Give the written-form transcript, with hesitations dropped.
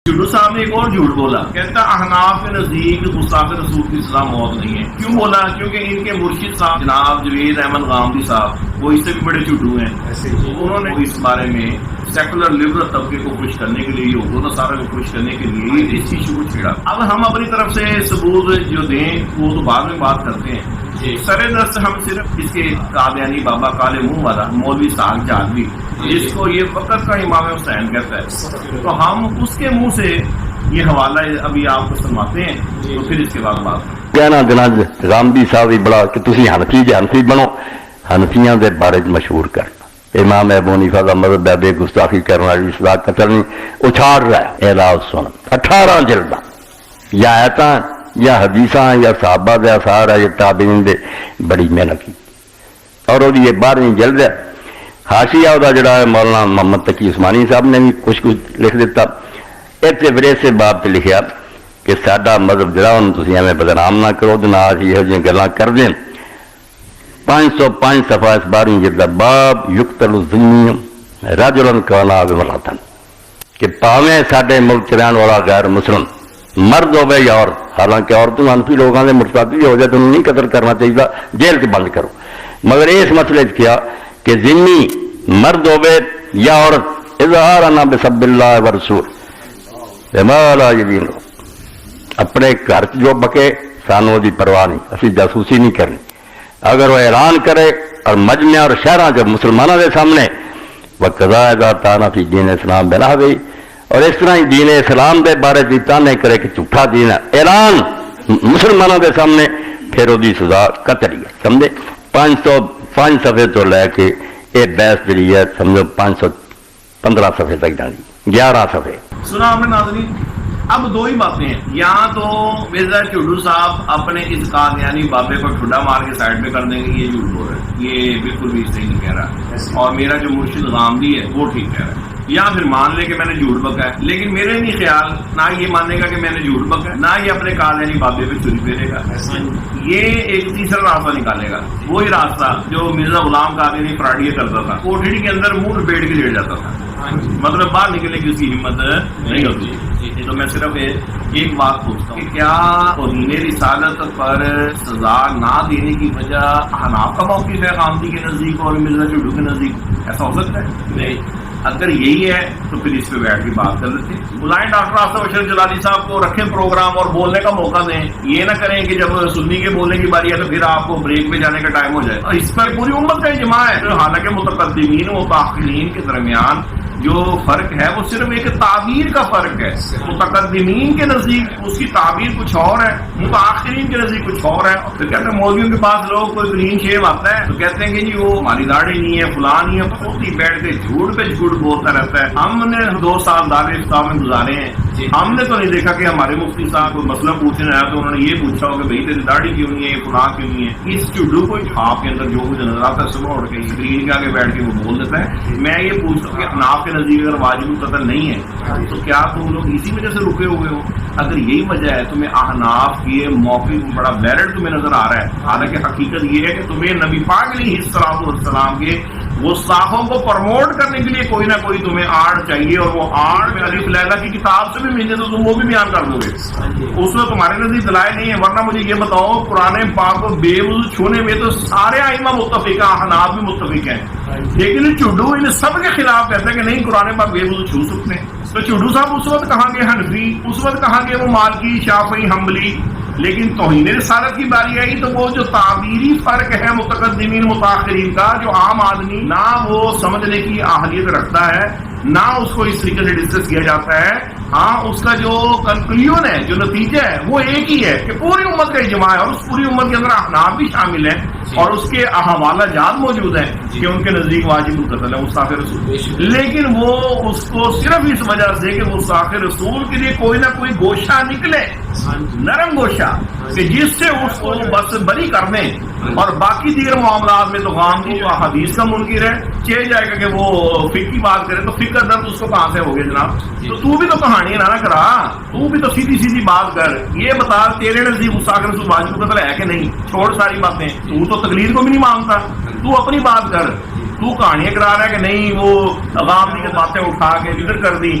چڈو صاحب نے ایک اور جھوٹ بولا، کہتا احناف کے نزدیک گستاخ رسول کی سزا موت نہیں ہے۔ کیوں بولا؟ کیونکہ ان کے مرشد صاحب جناب جوید احمد غامدی صاحب وہ اس سے بھی بڑے چڈو ہیں، انہوں نے اس بارے میں سیکولر لبرل طبقے کو خوش کرنے کے لیے، اردو نصارہ کو خوش کرنے کے لیے اس ایشو کو چھیڑا۔ اب ہم اپنی طرف سے ثبوت جو دیں وہ تو بعد میں بات کرتے ہیں۔ سر درس ہم صرف اس کے قادیانی بابا کالے منہ والا مولوی ساگ جادوی جس کو یہ فقط کا امام حسین کہتا ہے، تو ہم اس کے منہ سے یہ حوالہ ابھی آپ کو سنواتے ہیں، تو پھر اس کے بعد بات کہنا جناب غامدی صاحب بھی بڑا کہ تسی حنفی بنو، حنفیاں دے بارے مشہور کر امام ابو حنیفہ کا مذہب ہے بے گستاخی کرنے والی سزا قتل نہیں، اچھاڑ رہا ہے اعراض سن 18 جلداں یا آیتاں یا حدیثاں یا صحابہ دے اثار ہے یا تابعین دے، بڑی محنت کی اور وہ یہ 12ویں جلد ہے۔ حاشیہ دا جڑا ہے مولانا محمد تقی عثمانی صاحب نے بھی کچھ لکھ دیتا، اتنے ورے سے باب تے لکھیا کہ ساڈا مذہب جڑا ہن تسی ایویں بدنام نہ کرو تے نہ یہ جہاں گلاں کر دیں۔ 505 صفحہ اس 12ویں جلد باب یقتل الذمی رجلا کان او امرأۃ، کہ پاویں ساڈے ملک رہن والا غیر مسلم مرد ہوے یا عورت، حالانکہ عورتوں حنفی لوگوں نے مرتد بھی ہو جائے تو انہوں نہیں قتل کرنا چاہیے، جیل سے بند کرو، مگر اس مسئلے کیا کہ ذمی مرد ہوے یا عورت اظہارنا بسب اللہ ورسول بما لا یبین، اپنے گھر جو بکے سانوں دی پرواہ نہیں، اسی جاسوسی نہیں کرنی، اگر وہ اعلان کرے اور مجمع اور شہراں جب مسلمانوں کے سامنے وقضا اذا تانا فی دین اسلام بنا گئی، اور اس طرح ہی دین اسلام دے بارے بھی تانے کرے کہ جھوٹا دین ہے، اعلان مسلمانوں کے سامنے، پھر وہ سزا قتل ہے، سمجھے۔ 505 صفحے تو لے کے یہ بحث جڑی ہے سمجھو 515 صفحے تک جانی، 11 صفحے۔ سنا ہم نے ناظرین، اب دو ہی باتیں ہیں، یہاں تو مرزا چڈو صاحب اپنے اس قادیانی بابے کو ٹھڈا مار کے سائڈ میں کر دیں گے، یہ جھوٹ بول رہا ہے، یہ بالکل بھی صحیح نہیں کہہ رہا، اور میرا جو مرشد غامدی ہے وہ ٹھیک کہہ رہا ہے، یا پھر مان لے کہ میں نے جھوٹ بکا ہے، لیکن میرے نہیں خیال نہ یہ مانے گا کہ میں نے جھوٹ بکا ہے، نہ یہ اپنے قادیانی بابے پہ چوری پھیرے گا، یہ ایک تیسرا راستہ نکالے گا، وہی راستہ جو مرزا غلام قادیانی فراڈیہ کرتا تھا، کوٹھڑی کے اندر منہ لپیٹ کے لیٹ جاتا تھا، مطلب باہر نکلنے کی اس کی ہمت نہیں ہوتی۔ تو میں صرف ایک بات پوچھتا ہوں کہ کیا توہین رسالت پر سزا نہ دینے کی وجہ احناف کا موقف ہے غامدی کے نزدیک اور مرزا چڈو کے نزدیک؟ ایسا ہو سکتا ہے؟ نہیں، اگر یہی ہے تو پھر اس پہ بیٹھ کے بات کر لیتے ہیں، بلائیں ڈاکٹر آصف اشرف جلالی صاحب کو، رکھیں پروگرام اور بولنے کا موقع دیں، یہ نہ کریں کہ جب سنی کے بولنے کی باری ہے تو پھر آپ کو بریک پہ جانے کا ٹائم ہو جائے، اور اس پر پوری امت کا اجماع ہے۔ حالانکہ متقدمین و متأخرین کے درمیان جو فرق ہے وہ صرف ایک تعبیر کا فرق ہے، متقدمین کے نزدیک اس کی تعبیر کچھ اور ہے، متاخرین کے نزدیک کچھ اور ہے۔ تو کہتے ہیں مولویوں کے پاس لوگ کوئی گرین شیو آتا ہے تو کہتے ہیں کہ جی وہ ہماری داڑھی نہیں ہے، فلاں نہیں ہے، خود ہی بیٹھ کے جھوٹ پہ جھوٹ بولتا رہتا ہے۔ ہم نے 2 سال دار افتاء میں گزارے ہیں، ہم نے تو نہیں دیکھا کہ ہمارے مفتی صاحب کوئی مسئلہ پوچھنے آیا تو انہوں نے یہ پوچھا ہو کہ بھائی تیری داڑھی کیوں نہیں ہے، فلاں کیوں نہیں ہے۔ اس چڈو کو خواب کے اندر جو کچھ نظر آتا ہے صبح اٹھ کے اسکرین کے آگے بیٹھ کے وہ بول دیتا ہے۔ میں یہ پوچھتا ہوں کہ احناف کے نزدیک اگر واجب قتل نہیں ہے تو کیا تم لوگ اسی وجہ سے رکے ہوئے ہو؟ اگر یہی وجہ ہے تمہیں احناف کی موقف بڑا ویلڈ تمہیں نظر آ رہا ہے، حالانکہ حقیقت یہ ہے کہ تمہیں نبی پاک علیہ السلام کے گستاخوں کو پروموٹ کرنے کے لیے کوئی نہ کوئی تمہیں آڑ چاہیے، اور وہ آڑ میں الف لیلہ کی کتاب سے بھی ملے تو تم وہ بھی بیان کر دو گے، اس میں تمہارے نزدیک دلائل نہیں ہے۔ ورنہ مجھے یہ بتاؤ قرآن پاک کو بے وضو چھونے میں تو سارے ائمہ متفق ہیں، احناف بھی متفق ہیں، لیکن چڈو ان سب کے خلاف کہتا ہے کہ نہیں قرآن پاک بے وضو چھو سکتے ہیں۔ تو چڈو صاحب اس وقت کہاں گے حنفی، اس وقت کہاں گے وہ مالکی شافعی حنبلی، لیکن توہین رسالت کی باری آئی تو وہ جو تعبیری فرق ہے متقدمین متاخرین کا، جو عام آدمی نہ وہ سمجھنے کی اہلیت رکھتا ہے نہ اس کو اس طریقے سے ڈسکس کیا جاتا ہے، ہاں اس کا جو کنکلوژن ہے، جو نتیجہ ہے وہ ایک ہی ہے کہ پوری امت کا اجماع ہے، اور اس پوری امت کے اندر احناف بھی شامل ہیں، اور اس کے حوالہ جات موجود ہیں کہ ان کے نزدیک واجب القتل ہے گستاخ رسول، لیکن وہ اس کو صرف اس وجہ سے کہ گستاخ رسول کے لیے کوئی نہ کوئی گوشہ نکلے، نرم گوشہ، کہ جس سے اس کو بس بری کر دیں، اور باقی دیگر معاملات میں تو غامدی جو حدیث کا منکر ہے چہ جائے گا کہ وہ فقہ کی بات کرے، تو فقہ درد اس کو کہاں سے ہوگے جناب؟ تو بھی تو کہانی نہ کرا، تو بھی تو سیدھی سیدھی بات کر، یہ بتا تیرے نزدیک گستاخ رسول واجب القتل ہے کہ نہیں؟ چھوڑ ساری باتیں، تو تقلید کو بھی نہیں مانگتا، تو اپنی بات کر، تو کہانیاں کرا رہا ہے کہ نہیں وہ غامدی کی باتیں اٹھا کے ذکر کر دی،